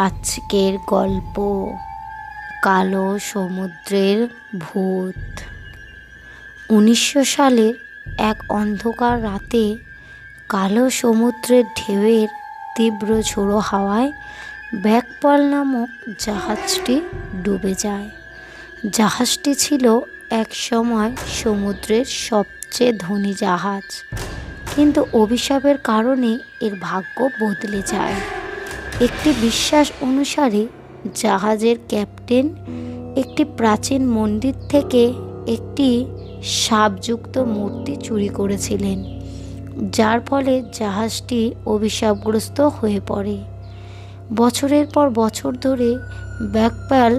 আজকের গল্প কালো সমুদ্রের ভূত। 1900 সালের এক অন্ধকার রাতে কালো সমুদ্রের ঢেউয়ের তীব্র ঝোড়ো হাওয়ায় ব্যাকপাল নামক জাহাজটি ডুবে যায়। জাহাজটি ছিল একসময় সমুদ্রের সবচেয়ে ধনী জাহাজ, কিন্তু অভিশাপের কারণে এর ভাগ্য বদলে যায়। একটি বিশ্বাস অনুসারে জাহাজের ক্যাপ্টেন একটি প্রাচীন মন্দির থেকে একটি সাপযুক্ত মূর্তি চুরি করেছিলেন, যার ফলে জাহাজটি অভিশাপগ্রস্ত হয়ে পড়ে। বছরের পর বছর ধরে ব্যাকপাল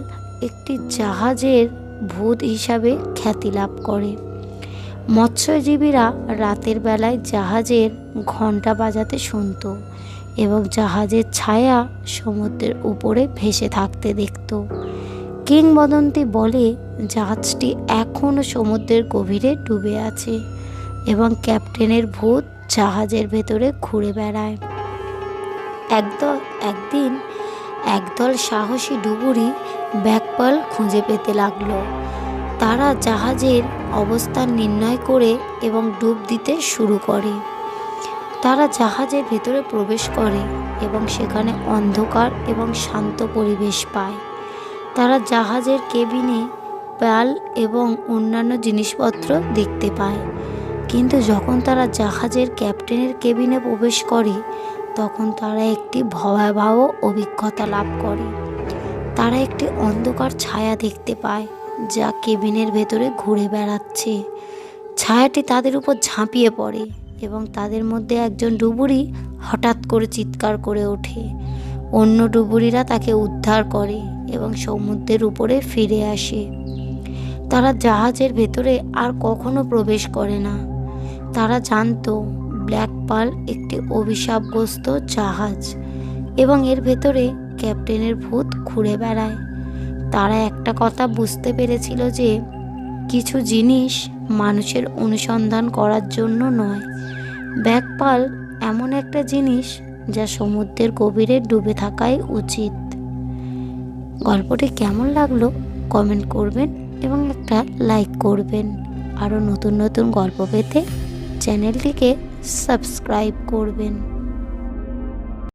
একটি জাহাজের ভূত হিসাবে খ্যাতি লাভ করে। মৎস্যজীবীরা রাতের বেলায় জাহাজের ঘন্টা বাজাতে শুনত এবং জাহাজের ছায়া সমুদ্রের উপরে ভেসে থাকতে দেখত। কিংবদন্তি বলে জাহাজটি এখনও সমুদ্রের গভীরে ডুবে আছে এবং ক্যাপ্টেনের ভূত জাহাজের ভেতরে ঘুরে বেড়ায়। একদিন একদল সাহসী ডুবুরি ব্যাকপাল খুঁজে পেতে লাগলো। তারা জাহাজের অবস্থান নির্ণয় করে এবং ডুব দিতে শুরু করে। তারা জাহাজের ভেতরে প্রবেশ করে এবং সেখানে অন্ধকার এবং শান্ত পরিবেশ পায়। তারা জাহাজের কেবিনে পাল এবং অন্যান্য জিনিসপত্র দেখতে পায়, কিন্তু যখন তারা জাহাজের ক্যাপ্টেনের কেবিনে প্রবেশ করে তখন তারা একটি ভয়াবহ অভিজ্ঞতা লাভ করে। তারা একটি অন্ধকার ছায়া দেখতে পায় যা কেবিনের ভেতরে ঘুরে বেড়াচ্ছে। ছায়াটি তাদের উপর ঝাঁপিয়ে পড়ে এবং তাদের মধ্যে একজন ডুবুরি হঠাৎ করে চিৎকার করে ওঠে। অন্য ডুবুরিরা তাকে উদ্ধার করে এবং সমুদ্রের উপরে ফিরে আসে। তারা জাহাজের ভেতরে আর কখনো প্রবেশ করে না। তারা জানতো ব্যাকপাল একটি অভিশাপগ্রস্ত জাহাজ এবং এর ভেতরে ক্যাপ্টেনের ভূত ঘুরে বেড়ায়। তারা একটা কথা বুঝতে পেরেছিল যে কিছু জিনিস মানুষের অনুসন্ধান করার জন্য নয়। ব্যাকপাল এমন একটা জিনিস যা সমুদ্রের গভীরে ডুবে থাকাই উচিত। গল্পটি কেমন লাগলো কমেন্ট করবেন এবং একটা লাইক করবেন। আরও নতুন নতুন গল্প পেতে চ্যানেলটিকে সাবস্ক্রাইব করবেন।